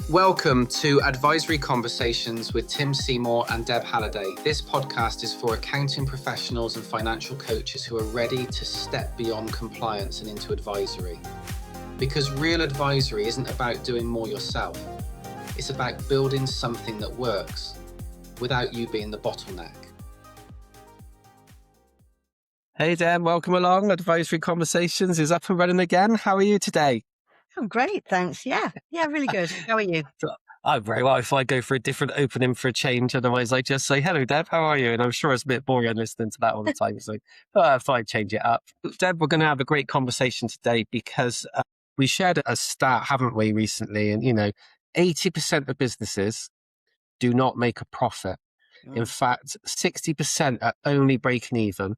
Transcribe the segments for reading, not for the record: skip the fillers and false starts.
Welcome to Advisory Conversations with Tim Seymour and Deb Halliday. This podcast is for accounting professionals and financial coaches who are ready to step beyond compliance and into advisory. Because real advisory isn't about doing more yourself. It's about building something that works without you being the bottleneck. Hey Deb, welcome along. Advisory Conversations is up and running again. How are you today? I'm great, thanks. Yeah, really good. How are you? I'm very well. If I go for a different opening for a change, otherwise I just say, hello Deb, how are you? And I'm sure it's a bit boring listening to that all the time. So I thought I'd change it up. Deb, we're going to have a great conversation today because we shared a stat, haven't we, recently? And, 80% of businesses do not make a profit. In fact, 60% are only breaking even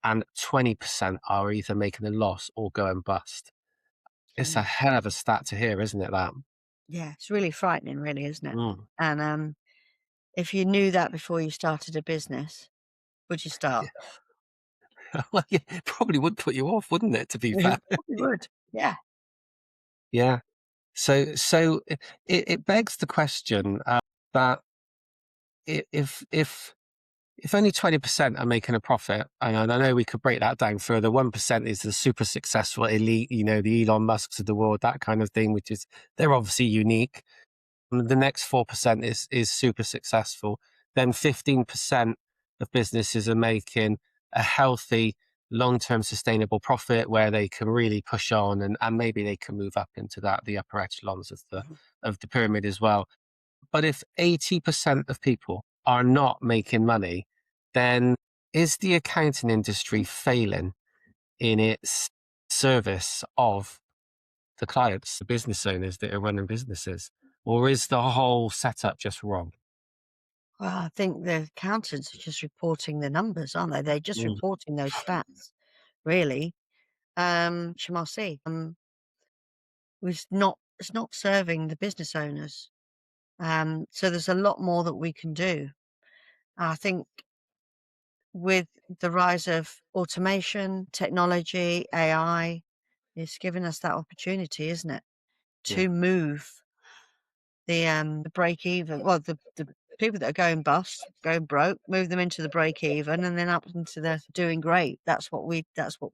and 20% are either making a loss or going bust. It's a hell of a stat to hear, isn't it, that? Yeah, it's really frightening, really, isn't it? Mm. And if you knew that before you started a business, would you start? Well, yeah, probably would put you off, wouldn't it, to be fair? Probably would. Yeah. Yeah. So it begs the question that if only 20% are making a profit, and I know we could break that down further, 1% is the super successful elite, the Elon Musks of the world, that kind of thing, which is, they're obviously unique. And the next 4% is super successful. Then 15% of businesses are making a healthy, long-term sustainable profit where they can really push on and maybe they can move up into the upper echelons of the pyramid as well. But if 80% of people are not making money, then is the accounting industry failing in its service of the clients, the business owners that are running businesses? Or is the whole setup just wrong? Well, I think the accountants are just reporting the numbers, aren't they? They're just reporting those stats, really. HMRC, it's not serving the business owners. So there's a lot more that we can do. I think with the rise of automation, technology, AI, it's given us that opportunity, isn't it? To move the break even. Well, the people that are going bust, going broke, move them into the break even, and then up into the doing great. That's what we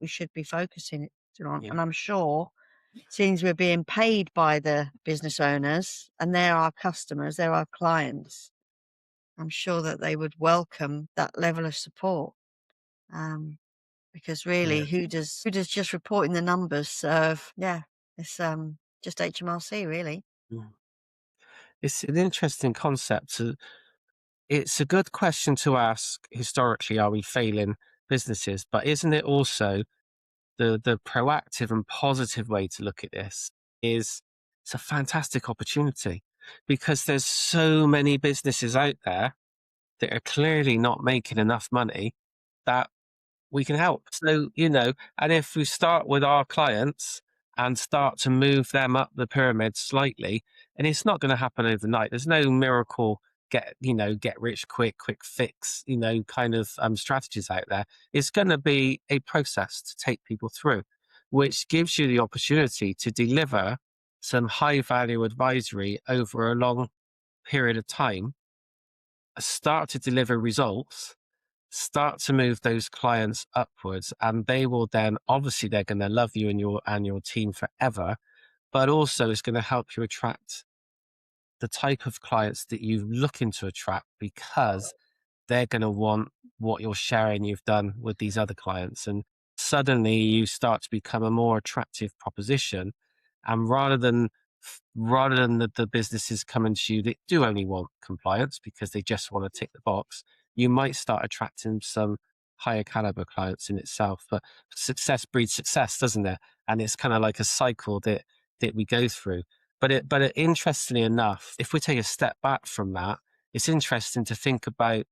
should be focusing on. Yeah. And I'm sure, since we're being paid by the business owners and they're our customers, they're our clients, I'm sure that they would welcome that level of support. Because really, who does just reporting the numbers serve? Yeah, it's just HMRC, really. Mm. It's an interesting concept. It's a good question to ask historically, are we failing businesses? But isn't it also the proactive and positive way to look at this is it's a fantastic opportunity because there's so many businesses out there that are clearly not making enough money that we can help. So, and if we start with our clients and start to move them up the pyramid slightly, and it's not going to happen overnight. There's no miracle get rich quick fix, kind of strategies out there. It's going to be a process to take people through, which gives you the opportunity to deliver some high value advisory over a long period of time, start to deliver results, start to move those clients upwards, and they will then, obviously they're going to love you and your team forever, but also it's going to help you attract the type of clients that you're looking to attract because they're going to want what you're sharing you've done with these other clients. And suddenly you start to become a more attractive proposition. And rather than the businesses coming to you that do only want compliance because they just want to tick the box, you might start attracting some higher caliber clients in itself. But success breeds success, doesn't it? And it's kind of like a cycle that we go through. But interestingly enough, if we take a step back from that, it's interesting to think about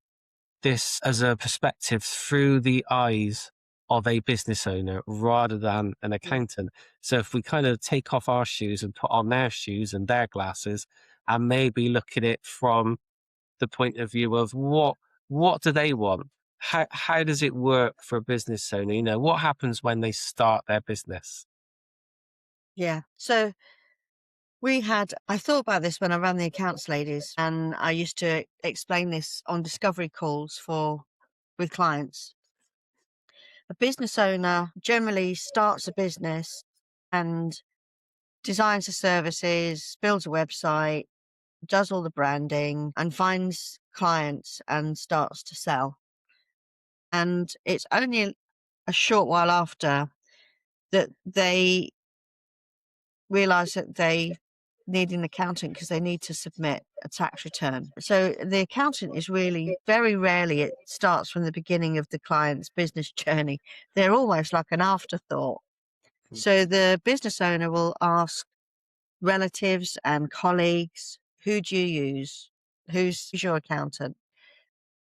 this as a perspective through the eyes of a business owner rather than an accountant. So if we kind of take off our shoes and put on their shoes and their glasses and maybe look at it from the point of view of what do they want? How does it work for a business owner? What happens when they start their business? Yeah. So I thought about this when I ran the accounts ladies, and I used to explain this on discovery calls with clients. A business owner generally starts a business and designs the services, builds a website, does all the branding, and finds clients and starts to sell. And it's only a short while after that they realize that they need an accountant because they need to submit a tax return. So the accountant is really, very rarely, it starts from the beginning of the client's business journey. They're almost like an afterthought. So the business owner will ask relatives and colleagues, who do you use? Who's your accountant?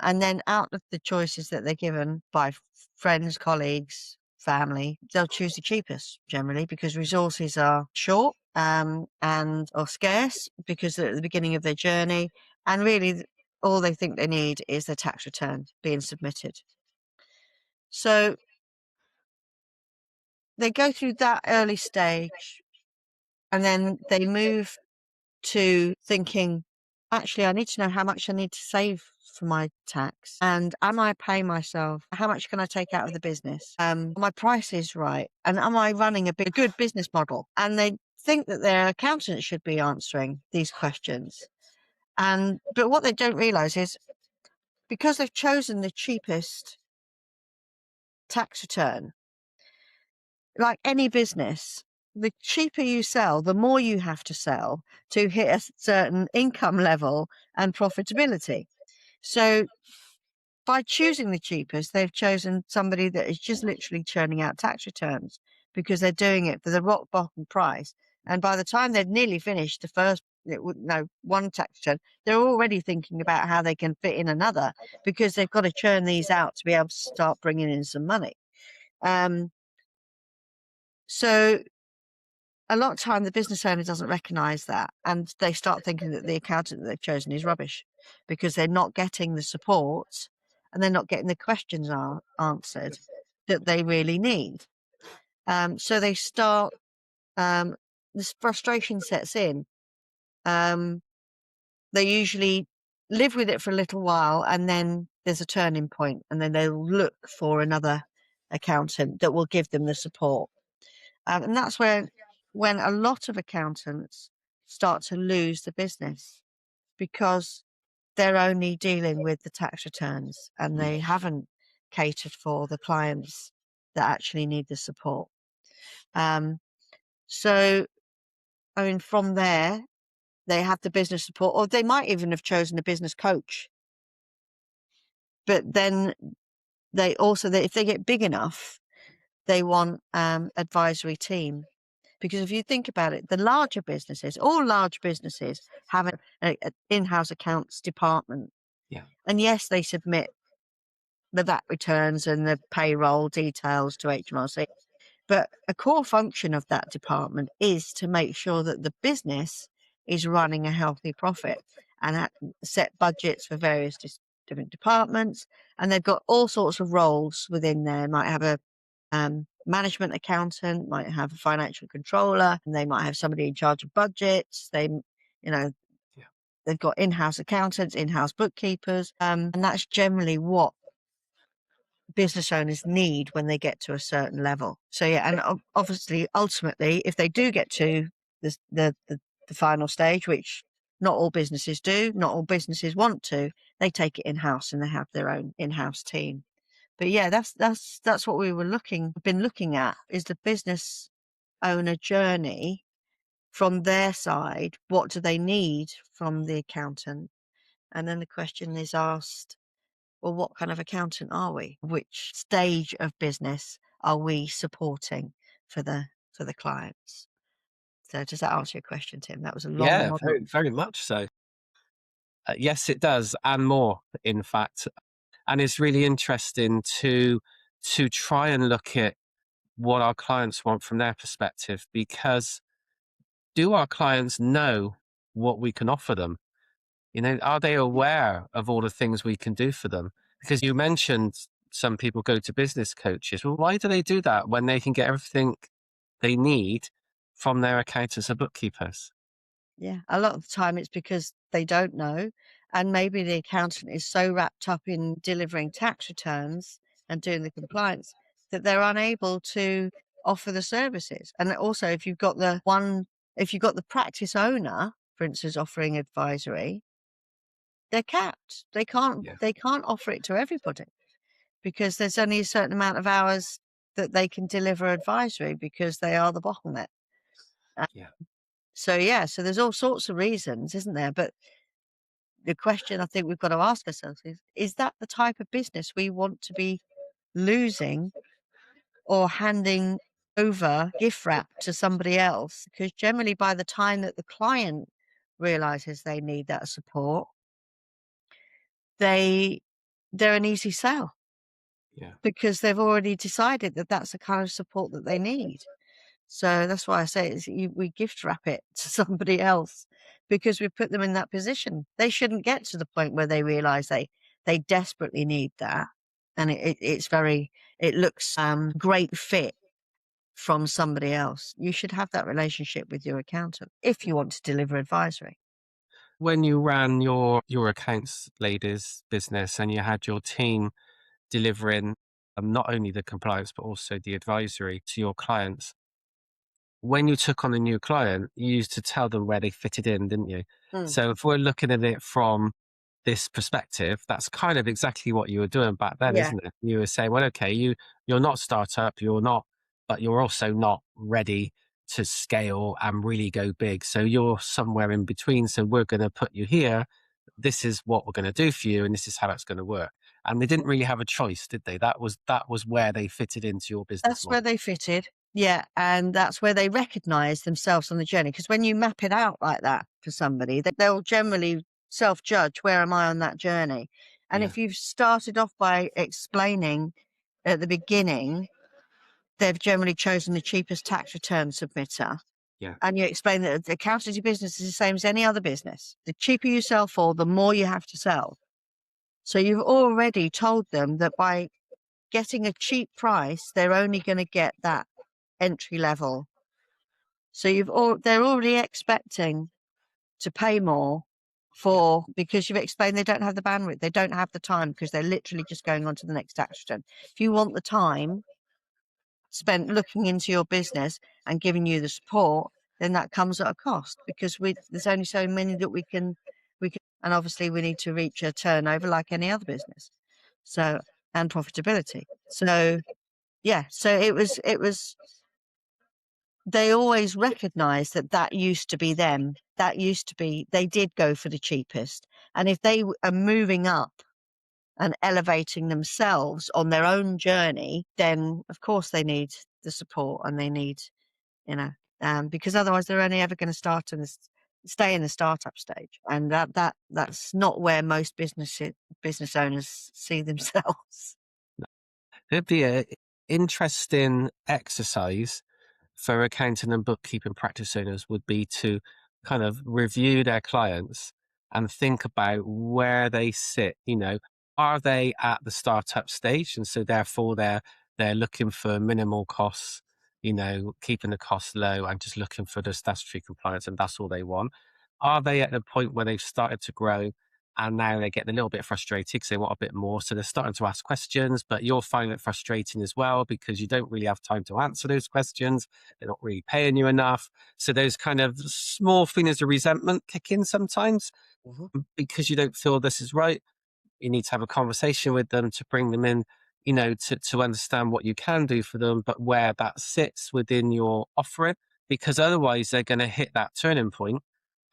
And then out of the choices that they're given by friends, colleagues, family, they'll choose the cheapest generally because resources are short and or scarce because they're at the beginning of their journey. And really, all they think they need is their tax return being submitted. So they go through that early stage and then they move to thinking, actually, I need to know how much I need to save for my tax. And am I paying myself? How much can I take out of the business? My price is right. And am I running a good business model? And they think that their accountant should be answering these questions. But what they don't realize is because they've chosen the cheapest tax return, like any business, the cheaper you sell, the more you have to sell to hit a certain income level and profitability. So by choosing the cheapest, they've chosen somebody that is just literally churning out tax returns because they're doing it for the rock bottom price. And by the time they've nearly finished the first, one tax return, they're already thinking about how they can fit in another because they've got to churn these out to be able to start bringing in some money. So a lot of time the business owner doesn't recognize that and they start thinking that the accountant that they've chosen is rubbish because they're not getting the support and they're not getting the questions answered that they really need. So they start, this frustration sets in. They usually live with it for a little while and then there's a turning point and then they'll look for another accountant that will give them the support. And that's when a lot of accountants start to lose the business because they're only dealing with the tax returns and they haven't catered for the clients that actually need the support. So, I mean, from there, they have the business support, or they might even have chosen a business coach. But then they also, if they get big enough, they want advisory team. Because if you think about it, the larger businesses, all large businesses have an in-house accounts department. Yeah. And yes, they submit the VAT returns and the payroll details to HMRC. But a core function of that department is to make sure that the business is running a healthy profit and set budgets for various different departments. And they've got all sorts of roles within there. Might have a management accountant, might have a financial controller, and they might have somebody in charge of budgets. They've got in-house accountants, in-house bookkeepers, and that's generally what business owners need when they get to a certain level. So yeah, and obviously, ultimately, if they do get to the final stage, which not all businesses do, not all businesses want to, they take it in-house and they have their own in-house team. But yeah, that's what been looking at is the business owner journey from their side. What do they need from the accountant? And then the question is asked, well, what kind of accountant are we? Which stage of business are we supporting for the clients? So does that answer your question, Tim? That was a long Yeah, model. very, very much so. Yes, it does, and more, in fact. And it's really interesting to try and look at what our clients want from their perspective, because do our clients know what we can offer them? Are they aware of all the things we can do for them? Because you mentioned some people go to business coaches. Well, why do they do that when they can get everything they need from their accountants or bookkeepers? Yeah. A lot of the time it's because they don't know. And maybe the accountant is so wrapped up in delivering tax returns and doing the compliance that they're unable to offer the services. And also, if you've got the practice owner, for instance, offering advisory, they're capped. They can't, Yeah. they can't offer it to everybody because there's only a certain amount of hours that they can deliver advisory because they are the bottleneck. Yeah. So there's all sorts of reasons, isn't there? But the question I think we've got to ask ourselves is that the type of business we want to be losing or handing over gift wrap to somebody else? Because generally by the time that the client realizes they need that support, they're an easy sell Yeah. because they've already decided that that's the kind of support that they need. So that's why I say we gift wrap it to somebody else because we put them in that position. They shouldn't get to the point where they realize they desperately need that. And it looks great fit from somebody else. You should have that relationship with your accountant if you want to deliver advisory. When you ran your accounts ladies business and you had your team delivering not only the compliance but also the advisory to your clients, when you took on a new client, you used to tell them where they fitted in, didn't you? Mm. So if we're looking at it from this perspective, that's kind of exactly what you were doing back then, Yeah, isn't it? You were saying, well, okay, you're not startup, you're not, but you're also not ready to scale and really go big. So you're somewhere in between. So we're going to put you here. This is what we're going to do for you, and this is how it's going to work. And they didn't really have a choice, did they? That was where they fitted into your business that's where model. they fitted. Yeah, and that's where they recognize themselves on the journey. Because when you map it out like that for somebody, they'll generally self-judge, where am I on that journey? And Yeah, if you've started off by explaining at the beginning, they've generally chosen the cheapest tax return submitter. yeah, And you explain that the accountancy business is the same as any other business. The cheaper you sell for, the more you have to sell. So you've already told them that by getting a cheap price, they're only going to get that entry level. So they're already expecting to pay more because you've explained they don't have the bandwidth, they don't have the time because they're literally just going on to the next tax return. If you want the time spent looking into your business and giving you the support, then that comes at a cost because there's only so many that we can, and obviously we need to reach a turnover like any other business. So, and profitability. So, so it was, they always recognized that used to be them. That used to be, they did go for the cheapest. And if they are moving up and elevating themselves on their own journey, then of course they need the support and they need, because otherwise they're only ever going to stay in the startup stage. And that's not where most business owners see themselves. it'd be a interesting exercise for accounting and bookkeeping practice owners would be to kind of review their clients and think about where they sit. Are they at the startup stage? And so therefore they're looking for minimal costs, keeping the costs low and just looking for the statutory compliance, and that's all they want. Are they at the point where they've started to grow and now they're getting a little bit frustrated because they want a bit more? So they're starting to ask questions, but you're finding it frustrating as well because you don't really have time to answer those questions. They're not really paying you enough. So those kind of small feelings of resentment kick in sometimes because you don't feel this is right. You need to have a conversation with them to bring them in, to understand what you can do for them, but where that sits within your offering, because otherwise they're going to hit that turning point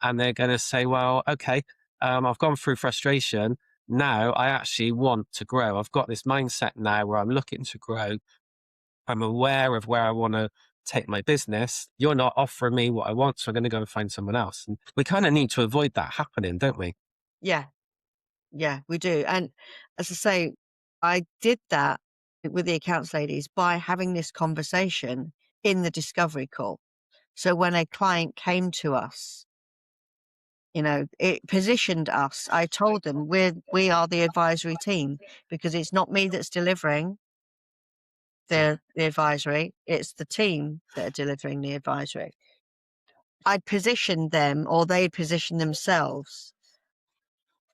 and they're going to say, well, okay, I've gone through frustration. Now I actually want to grow. I've got this mindset now where I'm looking to grow. I'm aware of where I want to take my business. You're not offering me what I want, so I'm going to go and find someone else. And we kind of need to avoid that happening, don't we? Yeah. Yeah, we do. And as I say, I did that with the accounts ladies by having this conversation in the discovery call. So when a client came to us, it positioned us. I told them we are the advisory team because it's not me that's delivering the advisory, it's the team that are delivering the advisory. I'd positioned them, or they'd positioned themselves,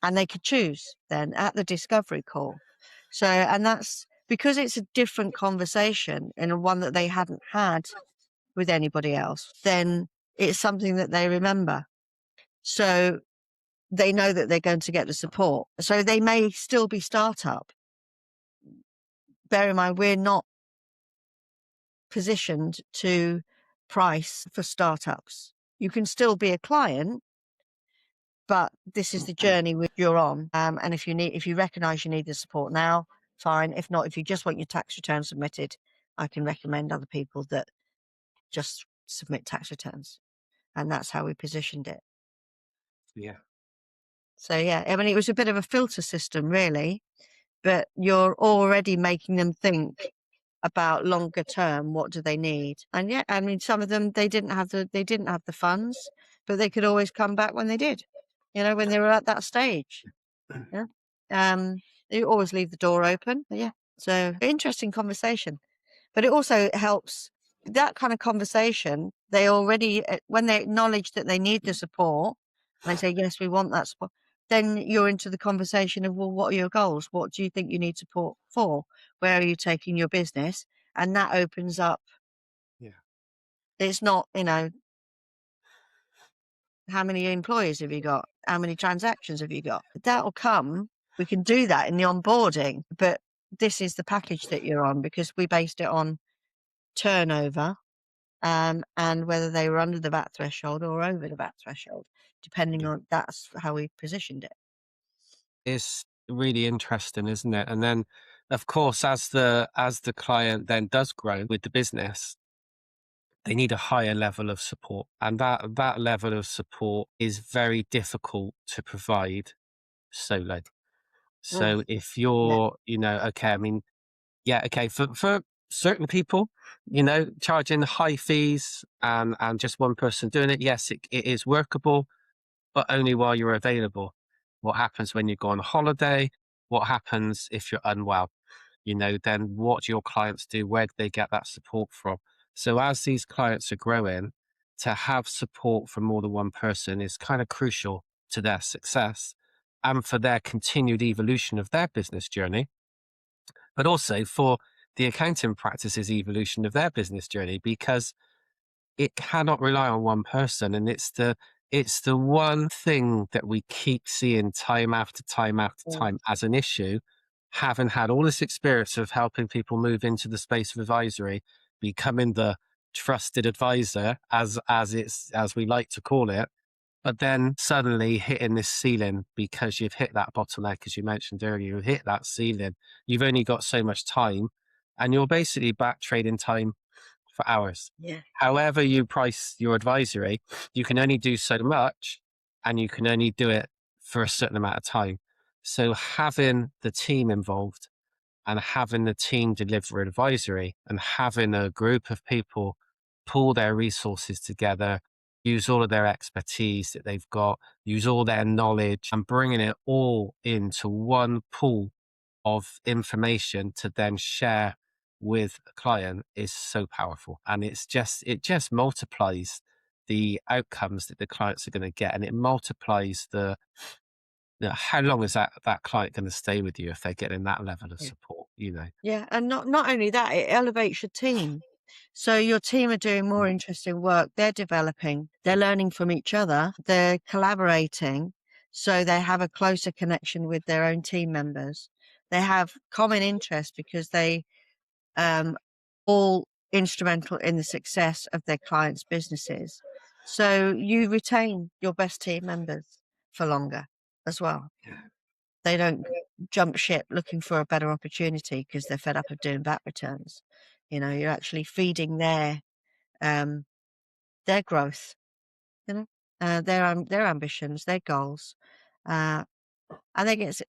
and they could choose then at the discovery call. So, and that's because it's a different conversation and one that they hadn't had with anybody else, then it's something that they remember. So they know that they're going to get the support. So they may still be startup. Bear in mind, we're not positioned to price for startups. You can still be a client, but this is the journey you're on. And if you recognise you need the support now, fine. If not, if you just want your tax return submitted, I can recommend other people that just submit tax returns. And that's how we positioned it. Yeah. So yeah, I mean, it was a bit of a filter system, really, but you're already making them think about longer term. What do they need? And yeah, I mean, some of them they didn't have the funds, but they could always come back when they did. When they were at that stage. Yeah. You always leave the door open. But yeah. So interesting conversation, but it also helps that kind of conversation. They already, when they acknowledge that they need the support, and they say, yes, we want that support, then you're into the conversation of, well, what are your goals? What do you think you need support for? Where are you taking your business? And that opens up. Yeah. It's not, how many employees have you got? How many transactions have you got? That will come. We can do that in the onboarding, but this is the package that you're on, because we based it on turnover, and whether they were under the VAT threshold or over the VAT threshold, depending on, that's how we positioned it. It's really interesting, isn't it? And then, of course, as the client then does grow with the business, they need a higher level of support, and that level of support is very difficult to provide solo. So if you're, okay, I mean, yeah, okay, for certain people, charging high fees and just one person doing it, yes, it is workable, but only while you're available. What happens when you go on holiday? What happens if you're unwell? Then what do your clients do? Where do they get that support from? So as these clients are growing, to have support from more than one person is kind of crucial to their success and for their continued evolution of their business journey, but also for the accounting practices evolution of their business journey, because it cannot rely on one person. And it's the one thing that we keep seeing time after time after time as an issue, having had all this experience of helping people move into the space of advisory, becoming the trusted advisor, as we like to call it, but then suddenly hitting this ceiling because you've hit that bottleneck, as you mentioned earlier, you've hit that ceiling. You've only got so much time, and you're basically back trading time for hours. Yeah. However you price your advisory, you can only do so much, and you can only do it for a certain amount of time. So having the team involved and having the team deliver advisory and having a group of people pull their resources together, use all of their expertise that they've got, use all their knowledge, and bringing it all into one pool of information to then share with a client is so powerful. And it just multiplies the outcomes that the clients are going to get, and it multiplies how long is that client going to stay with you if they're getting that level of support, Yeah, and not only that, it elevates your team. So your team are doing more interesting work. They're developing, they're learning from each other, they're collaborating, so they have a closer connection with their own team members. They have common interest because they all instrumental in the success of their clients' businesses. So you retain your best team members for longer as well. They don't jump ship looking for a better opportunity because they're fed up of doing VAT returns. You're actually feeding their growth, their ambitions, their goals, and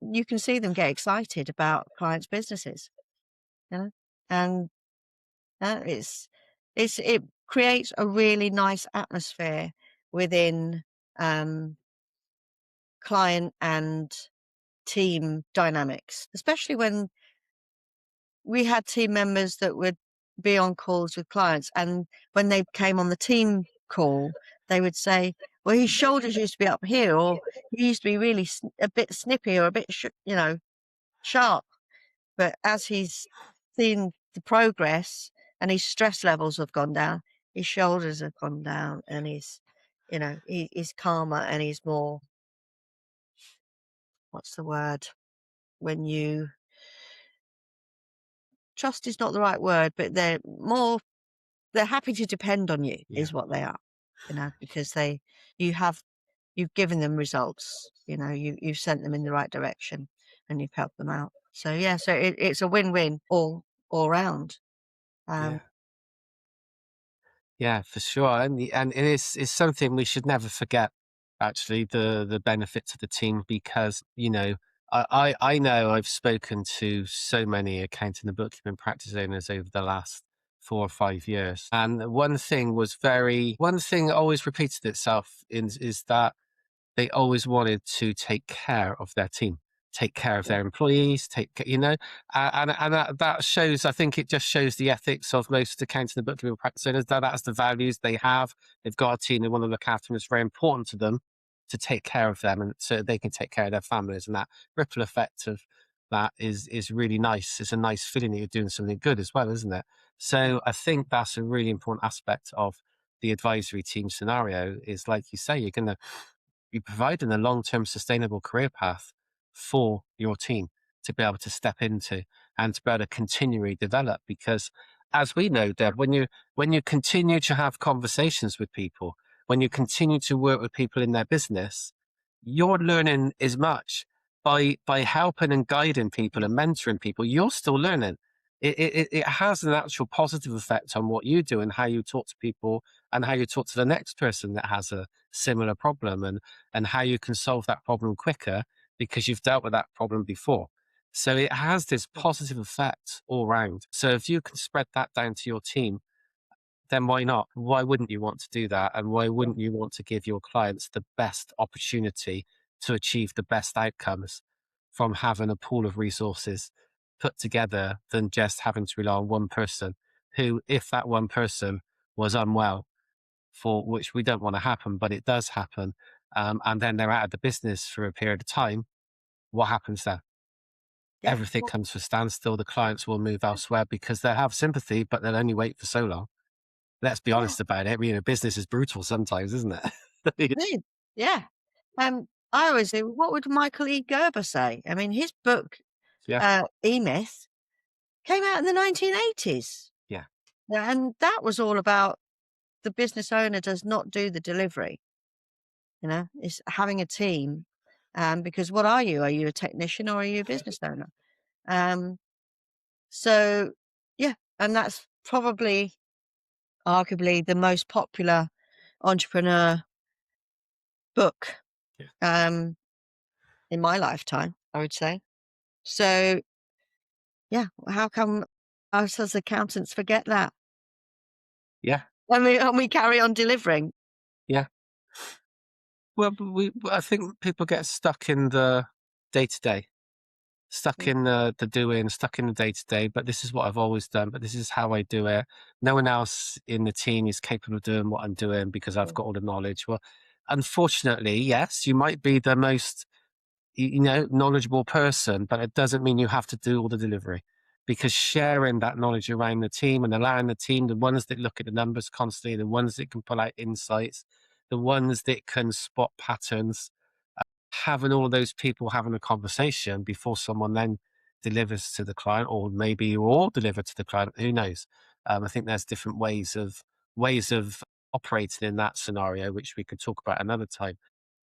you can see them get excited about clients' businesses, and it creates a really nice atmosphere within client and team dynamics, especially when we had team members that would be on calls with clients, and when they came on the team call, they would say, well, his shoulders used to be up here, or he used to be really a bit snippy or a bit, sharp. But as he's seen the progress and his stress levels have gone down, his shoulders have gone down, and he's calmer and he's more, what's the word? When you trust is not the right word, but they're happy to depend on you Yeah. is what they are, because you've given them results, you've sent them in the right direction and you've helped them out. So yeah, so it's a win-win all round. Yeah. Yeah, for sure. And it's something we should never forget, actually, the benefit to the team, because, I know I've spoken to so many accounting and bookkeeping practice owners over the last 4 or 5 years. And one thing always repeated itself is that they always wanted to take care of their team, take care of Yeah. their employees, and that shows. I think it just shows the ethics of most accounting and bookkeeping practice owners. That's the values they have. They've got a team they want to look after, and it's very important to them to take care of them, and so they can take care of their families. And that ripple effect of that is really nice. It's a nice feeling that you're doing something good as well, isn't it? So I think that's a really important aspect of the advisory team scenario. Is like you say, you're providing a long-term sustainable career path for your team to be able to step into and to be able to continually develop. Because as we know, Deb, when you continue to have conversations with people, when you continue to work with people in their business, you're learning as much by helping and guiding people and mentoring people. You're still learning. It has an actual positive effect on what you do and how you talk to people and how you talk to the next person that has a similar problem, and how you can solve that problem quicker because you've dealt with that problem before. So it has this positive effect all round. So if you can spread that down to your team, then why not? Why wouldn't you want to do that? And why wouldn't you want to give your clients the best opportunity to achieve the best outcomes from having a pool of resources put together than just having to rely on one person who, if that one person was unwell, for which we don't want to happen, but it does happen, and then they're out of the business for a period of time, what happens then? Yeah. Everything comes to a standstill. The clients will move elsewhere because they have sympathy, but they'll only wait for so long. Let's be Yeah. honest about it. Business is brutal sometimes, isn't it? Indeed. Yeah. I always say, what would Michael E. Gerber say? I mean, his book, Yeah, E-Myth, came out in the 1980s. yeah, And that was all about the business owner does not do the delivery. It's having a team. Because what are you? Are you a technician or are you a business owner? Um, so, yeah. And that's probably, arguably, the most popular entrepreneur book yeah, in my lifetime, I would say. So, yeah, how come us as accountants forget that? yeah, And we carry on delivering. yeah. Well, I think people get stuck in the day to day, stuck Mm, in the doing, stuck in the day to day. But this is what I've always done. But this is how I do it. No one else in the team is capable of doing what I'm doing because I've mm, got all the knowledge. Well, unfortunately, yes, you might be the most knowledgeable person, but it doesn't mean you have to do all the delivery, because sharing that knowledge around the team and allowing the team, the ones that look at the numbers constantly, the ones that can pull out insights, the ones that can spot patterns, having all of those people having a conversation before someone then delivers to the client, or maybe you all deliver to the client, who knows? I think there's different ways of operating in that scenario, which we could talk about another time,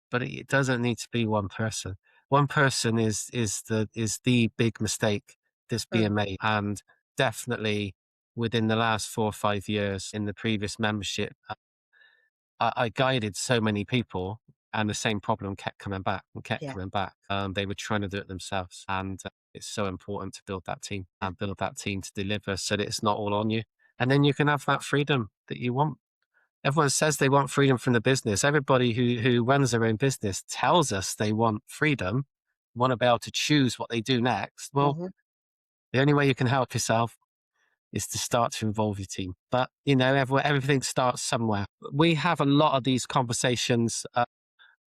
but it doesn't need to be one person. One person is the big mistake that's mm. being made, and definitely within the last 4 or 5 years in the previous membership, I guided so many people, and the same problem kept coming back and kept Yeah. coming back. They were trying to do it themselves, and it's so important to build that team and build that team to deliver, so that it's not all on you, and then you can have that freedom that you want. Everyone says they want freedom from the business. Everybody who runs their own business tells us they want freedom, want to be able to choose what they do next. Well, Hmm. the only way you can help yourself is to start to involve your team. But, everything starts somewhere. We have a lot of these conversations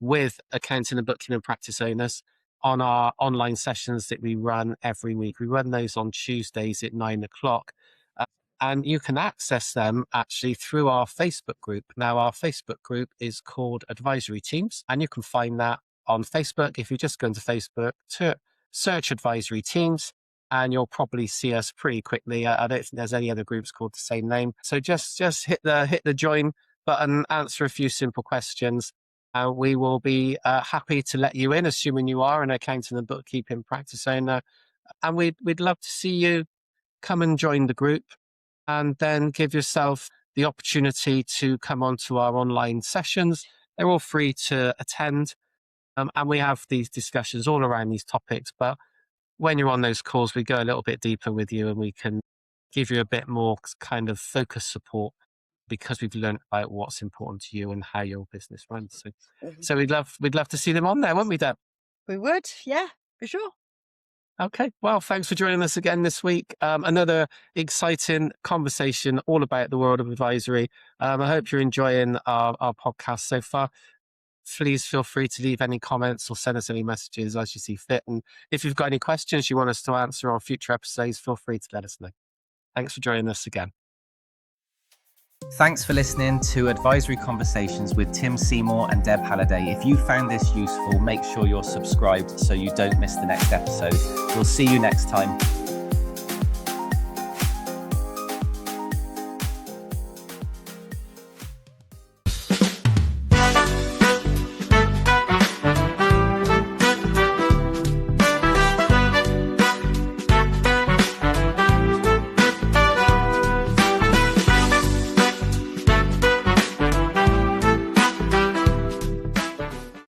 with accounting and bookkeeping practice owners on our online sessions that we run every week. We run those on Tuesdays at 9:00. And you can access them actually through our Facebook group. Now, our Facebook group is called Advisory Teams, and you can find that on Facebook. If you just go into Facebook, search Advisory Teams, and you'll probably see us pretty quickly. I don't think there's any other groups called the same name. So just hit the join button, answer a few simple questions. We will be happy to let you in, assuming you are an accounting and bookkeeping practice owner. And we'd love to see you come and join the group, and then give yourself the opportunity to come onto our online sessions. They're all free to attend. And we have these discussions all around these topics. But when you're on those calls, we go a little bit deeper with you, and we can give you a bit more kind of focused support, because we've learned about what's important to you and how your business runs. So we'd love to see them on there, wouldn't we, Deb? We would, yeah, for sure. Okay, well, thanks for joining us again this week. Another exciting conversation all about the world of advisory. I hope you're enjoying our podcast so far. Please feel free to leave any comments or send us any messages as you see fit. And if you've got any questions you want us to answer on future episodes, feel free to let us know. Thanks for joining us again. Thanks for listening to Advisory Conversations with Tim Seymour and Deb Halliday. If you found this useful, make sure you're subscribed so you don't miss the next episode. We'll see you next time.